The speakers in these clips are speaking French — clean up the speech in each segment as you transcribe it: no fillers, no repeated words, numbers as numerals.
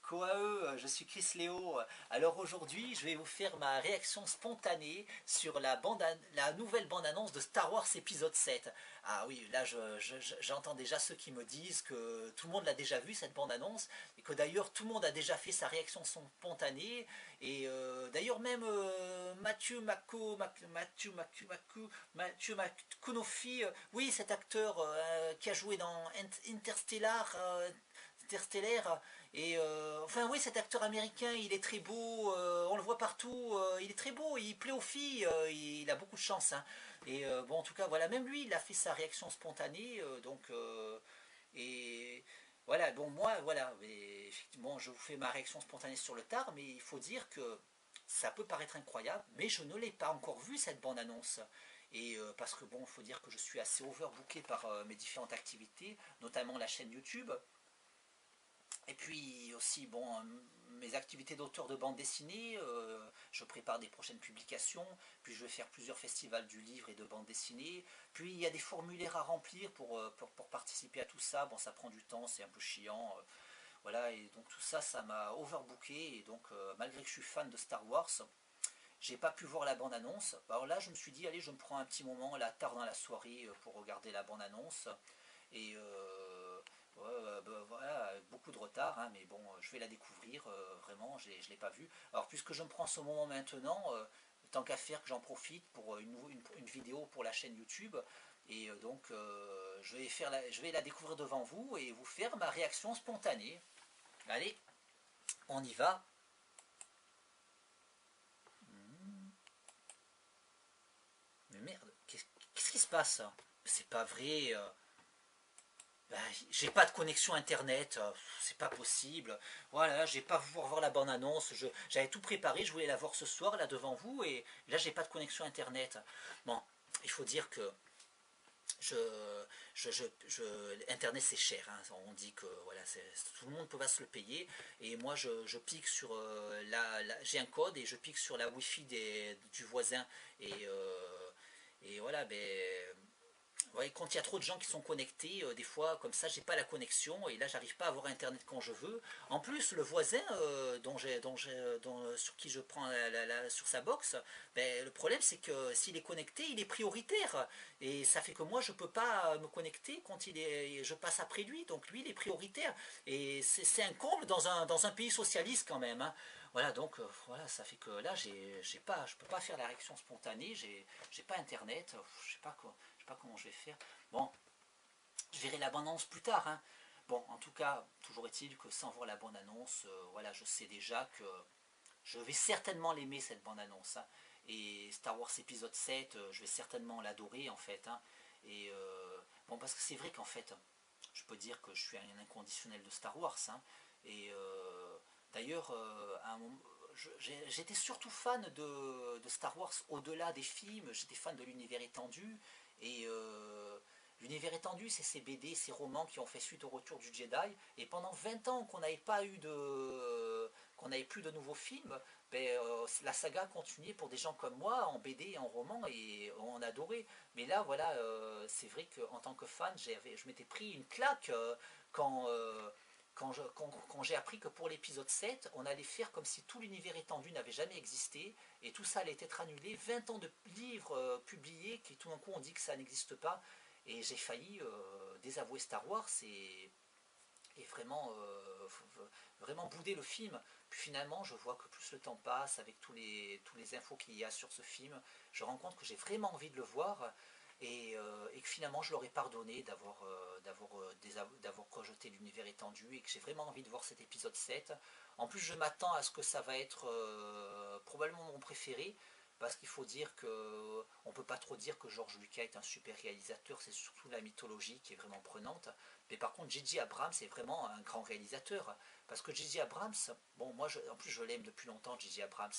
Koae, je suis Chris Léo. Alors aujourd'hui, je vais vous faire ma réaction spontanée sur la nouvelle bande-annonce de Star Wars épisode 7. Ah oui, là j'entends déjà ceux qui me disent que tout le monde l'a déjà vu cette bande-annonce et que d'ailleurs tout le monde a déjà fait sa réaction spontanée. Et d'ailleurs même Matthew McConaughey, oui cet acteur qui a joué dans Interstellar. Et enfin oui, cet acteur américain, il est très beau, on le voit partout, il est très beau, il plaît aux filles, il a beaucoup de chance, hein. Et bon, en tout cas, voilà, même lui, il a fait sa réaction spontanée, et voilà, bon, moi, voilà, effectivement, je vous fais ma réaction spontanée sur le tard, mais il faut dire que ça peut paraître incroyable, mais je ne l'ai pas encore vu cette bande-annonce. Et parce que bon, il faut dire que je suis assez overbooké par mes différentes activités, notamment la chaîne YouTube. Et puis aussi, bon, mes activités d'auteur de bande dessinée, je prépare des prochaines publications, puis je vais faire plusieurs festivals du livre et de bande dessinée, puis il y a des formulaires à remplir pour participer à tout ça, bon ça prend du temps, c'est un peu chiant, voilà, et donc tout ça, ça m'a overbooké, et donc malgré que je suis fan de Star Wars, j'ai pas pu voir la bande-annonce. Alors là, je me suis dit, allez, je me prends un petit moment, là, tard dans la soirée, pour regarder la bande-annonce, et ouais, bah, voilà, avec beaucoup de retard, hein, mais bon, je vais la découvrir, vraiment, je ne l'ai pas vue. Alors, puisque je me prends ce moment maintenant, tant qu'à faire que j'en profite pour une vidéo pour la chaîne YouTube, et donc je vais la découvrir devant vous et vous faire ma réaction spontanée. Allez, on y va. Mais merde, qu'est-ce qui se passe? C'est pas vrai. Ben, j'ai pas de connexion internet, c'est pas possible. Voilà, j'ai pas pouvoir voir la bande annonce. J'avais tout préparé, je voulais la voir ce soir là devant vous et là j'ai pas de connexion internet. Bon, il faut dire que je, internet c'est cher, hein. On dit que voilà, tout le monde peut pas se le payer et moi je pique sur j'ai un code et je pique sur la wifi du voisin et voilà, ben ouais, quand il y a trop de gens qui sont connectés, des fois, comme ça, j'ai pas la connexion et là, j'arrive pas à avoir internet quand je veux. En plus, le voisin sur qui je prends sur sa box, ben, le problème c'est que s'il est connecté, il est prioritaire et ça fait que moi, je peux pas me connecter quand je passe après lui. Donc lui, il est prioritaire et c'est un comble dans un pays socialiste quand même, hein. Voilà, donc voilà, ça fait que là, je peux pas faire la réaction spontanée, j'ai pas internet, je sais pas quoi. Je sais pas comment je vais faire. Bon, je verrai la bande-annonce plus tard, hein. Bon, en tout cas, toujours est-il que sans voir la bande-annonce, voilà, je sais déjà que je vais certainement l'aimer cette bande-annonce, hein. Et Star Wars épisode 7, je vais certainement l'adorer en fait, hein. Et bon, parce que c'est vrai qu'en fait, je peux dire que je suis un inconditionnel de Star Wars, hein. Et d'ailleurs, à un moment, j'étais surtout fan de Star Wars au-delà des films, j'étais fan de l'univers étendu, et l'univers étendu, c'est ces BD, ces romans qui ont fait suite au retour du Jedi, et pendant 20 ans qu'on n'avait plus de nouveaux films, ben, la saga continuait pour des gens comme moi, en BD et en roman, et on adorait. Mais là, voilà, c'est vrai qu'en tant que fan, je m'étais pris une claque quand... quand j'ai appris que pour l'épisode 7, on allait faire comme si tout l'univers étendu n'avait jamais existé, et tout ça allait être annulé, 20 ans de livres publiés, qui tout d'un coup on dit que ça n'existe pas, et j'ai failli désavouer Star Wars et vraiment, vraiment bouder le film. Puis finalement, je vois que plus le temps passe, avec tous les infos qu'il y a sur ce film, je rends compte que j'ai vraiment envie de le voir, et que finalement je leur ai pardonné d'avoir projeté l'univers étendu, et que j'ai vraiment envie de voir cet épisode 7. En plus, je m'attends à ce que ça va être probablement mon préféré, parce qu'il faut dire que on peut pas trop dire que George Lucas est un super réalisateur, c'est surtout la mythologie qui est vraiment prenante. Mais par contre, J.J. Abrams est vraiment un grand réalisateur, parce que J.J. Abrams, bon, moi en plus je l'aime depuis longtemps, J.J. Abrams.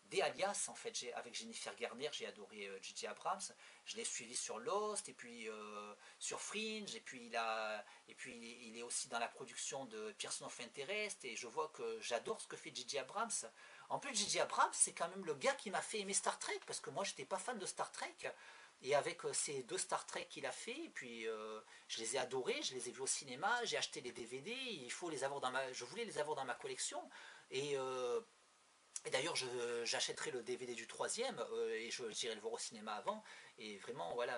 Dès Alias, en fait, avec Jennifer Garner, j'ai adoré J.J. Abrams. Je l'ai suivi sur Lost, et puis sur Fringe, et puis il est aussi dans la production de Person of Interest, et je vois que j'adore ce que fait J.J. Abrams. En plus, J.J. Abrams, c'est quand même le gars qui m'a fait aimer Star Trek, parce que moi, j'étais pas fan de Star Trek. Et avec ces 2 Star Trek qu'il a fait, et puis je les ai adorés, je les ai vus au cinéma, j'ai acheté les DVD, je voulais les avoir dans ma collection. Et, et d'ailleurs, j'achèterai le DVD du troisième et j'irai le voir au cinéma avant. Et vraiment, voilà,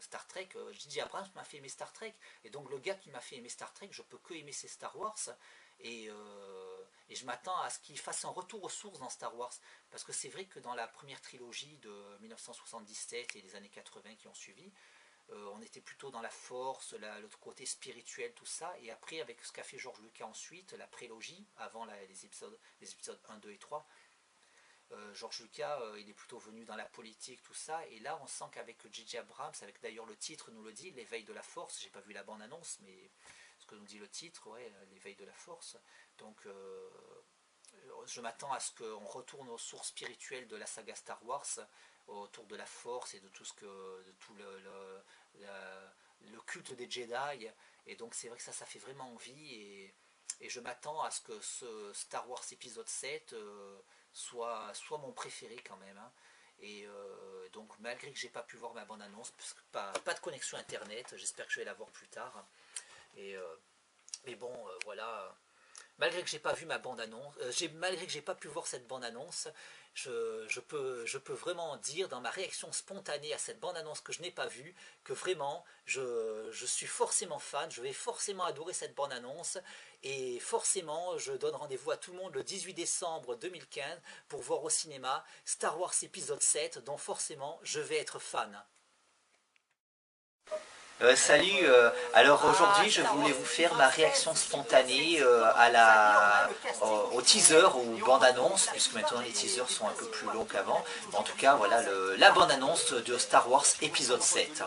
Star Trek, J.J. Abrams m'a fait aimer Star Trek. Et donc, le gars qui m'a fait aimer Star Trek, je peux que aimer ses Star Wars. Et je m'attends à ce qu'il fasse un retour aux sources dans Star Wars. Parce que c'est vrai que dans la première trilogie de 1977 et les années 80 qui ont suivi, on était plutôt dans la force, l'autre côté spirituel, tout ça. Et après, avec ce qu'a fait George Lucas ensuite, la prélogie, avant les épisodes 1, 2 et 3, George Lucas, il est plutôt venu dans la politique, tout ça. Et là, on sent qu'avec J.J. Abrams, avec d'ailleurs le titre nous le dit, l'éveil de la force, j'ai pas vu la bande-annonce, mais ce que nous dit le titre, ouais, l'éveil de la force. Donc, je m'attends à ce qu'on retourne aux sources spirituelles de la saga Star Wars, autour de la force et de tout le culte des Jedi. Et donc c'est vrai que ça fait vraiment envie. Et je m'attends à ce que ce Star Wars épisode 7 soit mon préféré quand même. Hein. Et donc malgré que j'ai pas pu voir ma bande annonce, parce que pas de connexion internet, j'espère que je vais la voir plus tard. Et, mais bon, voilà. Malgré que j'ai pas vu ma bande annonce, malgré que j'ai pas pu voir cette bande annonce, je peux vraiment dire dans ma réaction spontanée à cette bande annonce que je n'ai pas vue, que vraiment je suis forcément fan, je vais forcément adorer cette bande annonce, et forcément je donne rendez-vous à tout le monde le 18 décembre 2015 pour voir au cinéma Star Wars épisode 7, dont forcément je vais être fan. Salut, alors aujourd'hui je voulais vous faire ma réaction spontanée au teaser ou bande-annonce, puisque maintenant les teasers sont un peu plus longs qu'avant. En tout cas, voilà la bande-annonce de Star Wars épisode 7.